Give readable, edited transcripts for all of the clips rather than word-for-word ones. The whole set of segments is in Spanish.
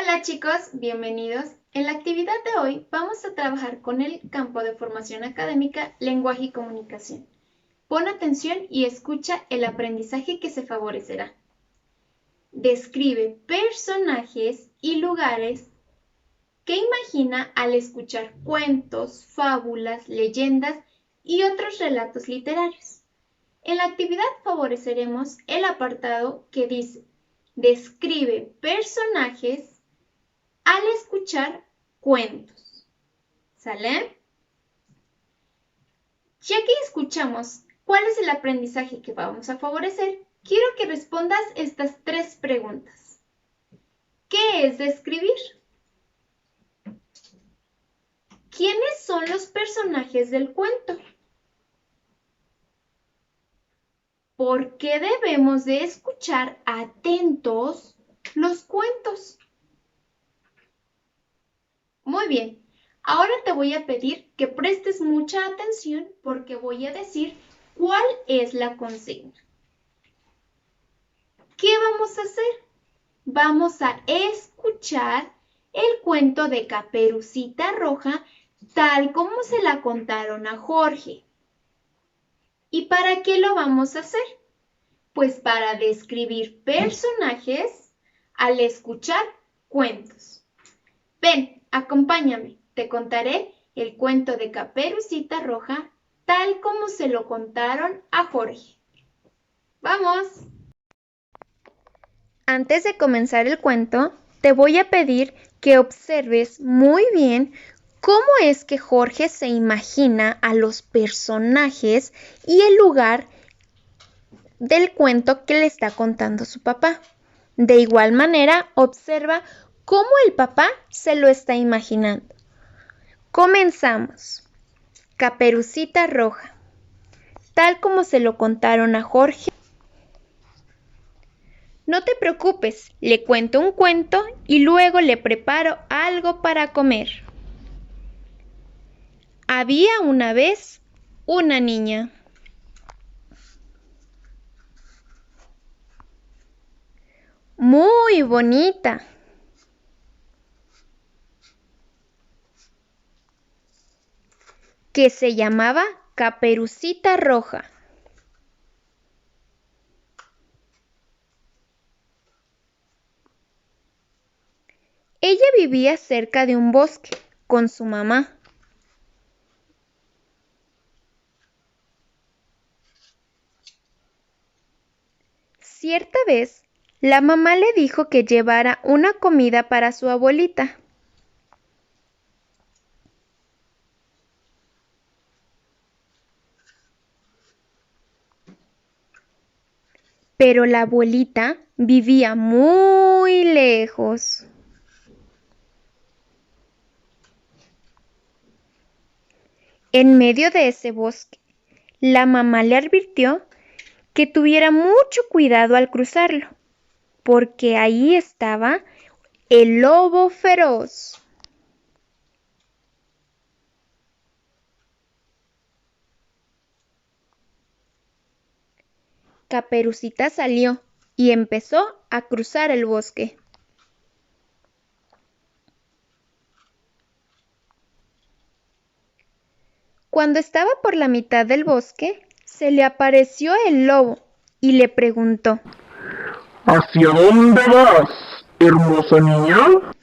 Hola chicos, bienvenidos. En la actividad de hoy vamos a trabajar con el campo de formación académica, lenguaje y comunicación. Pon atención y escucha el aprendizaje que se favorecerá. Describe personajes y lugares que imagina al escuchar cuentos, fábulas, leyendas y otros relatos literarios. En la actividad favoreceremos el apartado que dice describe personajes al escuchar cuentos. ¿Sale? Ya que escuchamos cuál es el aprendizaje que vamos a favorecer, quiero que respondas estas tres preguntas. ¿Qué es describir? ¿Quiénes son los personajes del cuento? ¿Por qué debemos de escuchar atentos los cuentos? Muy bien, ahora te voy a pedir que prestes mucha atención porque voy a decir cuál es la consigna. ¿Qué vamos a hacer? Vamos a escuchar el cuento de Caperucita Roja tal como se la contaron a Jorge. ¿Y para qué lo vamos a hacer? Pues para describir personajes al escuchar cuentos. Ven, acompáñame, te contaré el cuento de Caperucita Roja tal como se lo contaron a Jorge. ¡Vamos! Antes de comenzar el cuento, te voy a pedir que observes muy bien cómo es que Jorge se imagina a los personajes y el lugar del cuento que le está contando su papá. De igual manera, observa cómo el papá se lo está imaginando. Comenzamos. Caperucita Roja. Tal como se lo contaron a Jorge. No te preocupes, le cuento un cuento y luego le preparo algo para comer. Había una vez una niña. Muy bonita. Que se llamaba Caperucita Roja. Ella vivía cerca de un bosque con su mamá. Cierta vez, la mamá le dijo que llevara una comida para su abuelita. Pero la abuelita vivía muy lejos. En medio de ese bosque, la mamá le advirtió que tuviera mucho cuidado al cruzarlo, porque ahí estaba el lobo feroz. Caperucita salió y empezó a cruzar el bosque. Cuando estaba por la mitad del bosque, se le apareció el lobo y le preguntó: ¿Hacia dónde vas, hermosa niña?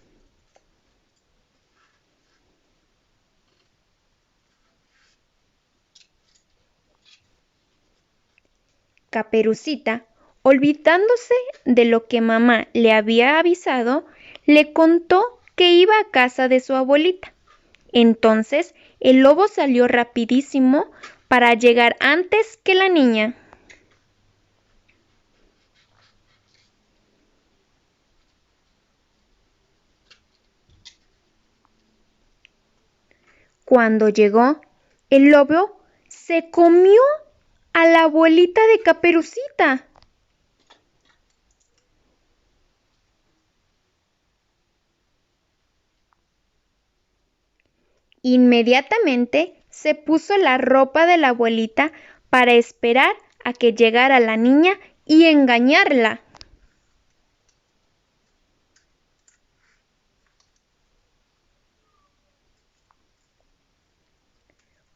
Caperucita, olvidándose de lo que mamá le había avisado, le contó que iba a casa de su abuelita. Entonces el lobo salió rapidísimo para llegar antes que la niña. Cuando llegó, el lobo se comió a la abuelita de Caperucita. Inmediatamente se puso la ropa de la abuelita para esperar a que llegara la niña y engañarla.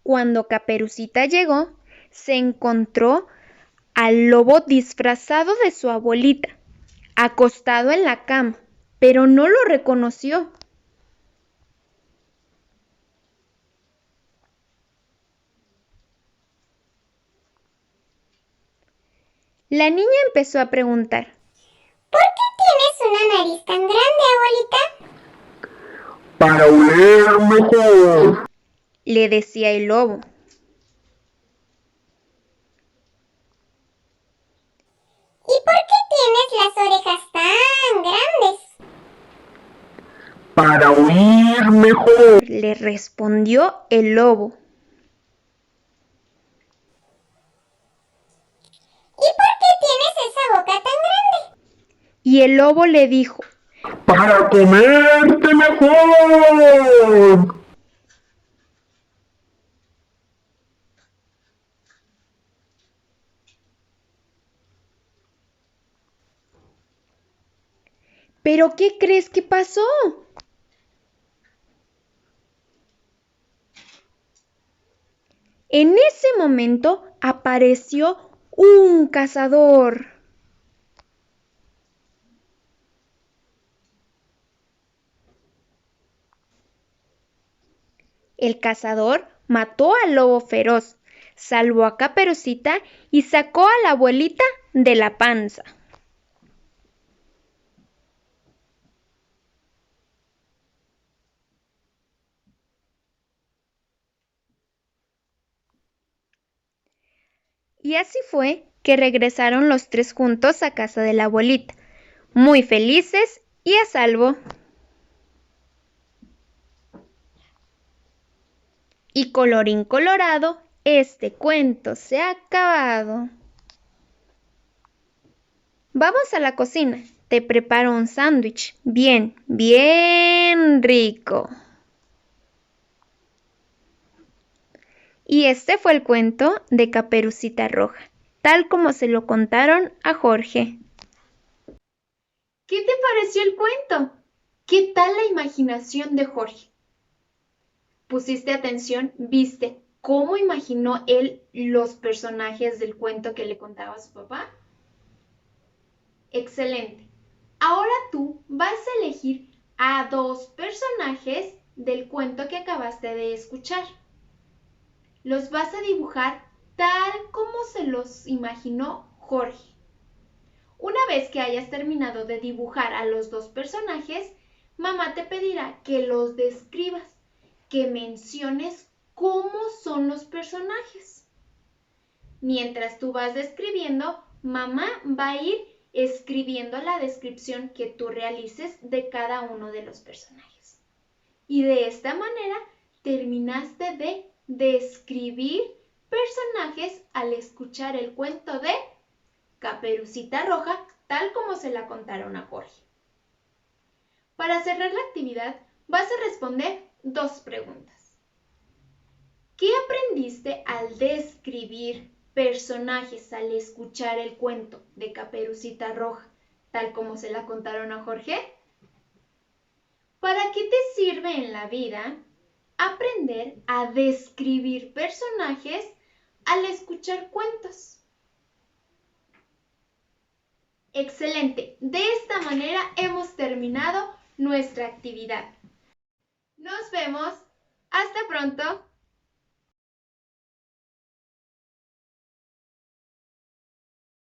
Cuando Caperucita llegó, se encontró al lobo disfrazado de su abuelita, acostado en la cama, pero no lo reconoció. La niña empezó a preguntar: ¿por qué tienes una nariz tan grande, abuelita? Para oler mejor. Le decía el lobo. ¿Y por qué tienes las orejas tan grandes? Para oír mejor. Le respondió el lobo. ¿Y por qué tienes esa boca tan grande? Y el lobo le dijo: Para comerte mejor. ¿Pero qué crees que pasó? En ese momento apareció un cazador. El cazador mató al lobo feroz, salvó a Caperucita y sacó a la abuelita de la panza. Y así fue que regresaron los tres juntos a casa de la abuelita, muy felices y a salvo. Y colorín colorado, este cuento se ha acabado. Vamos a la cocina. Te preparo un sándwich bien rico. Y este fue el cuento de Caperucita Roja, tal como se lo contaron a Jorge. ¿Qué te pareció el cuento? ¿Qué tal la imaginación de Jorge? ¿Pusiste atención? ¿Viste cómo imaginó él los personajes del cuento que le contaba a su papá? Excelente. Ahora tú vas a elegir a dos personajes del cuento que acabaste de escuchar. Los vas a dibujar tal como se los imaginó Jorge. Una vez que hayas terminado de dibujar a los dos personajes, mamá te pedirá que los describas, que menciones cómo son los personajes. Mientras tú vas describiendo, mamá va a ir escribiendo la descripción que tú realices de cada uno de los personajes. Y de esta manera terminaste de describir personajes al escuchar el cuento de Caperucita Roja, tal como se la contaron a Jorge. Para cerrar la actividad, vas a responder dos preguntas. ¿Qué aprendiste al describir personajes al escuchar el cuento de Caperucita Roja, tal como se la contaron a Jorge? ¿Para qué te sirve en la vida aprender a describir personajes al escuchar cuentos? Excelente, de esta manera hemos terminado nuestra actividad. Nos vemos, hasta pronto.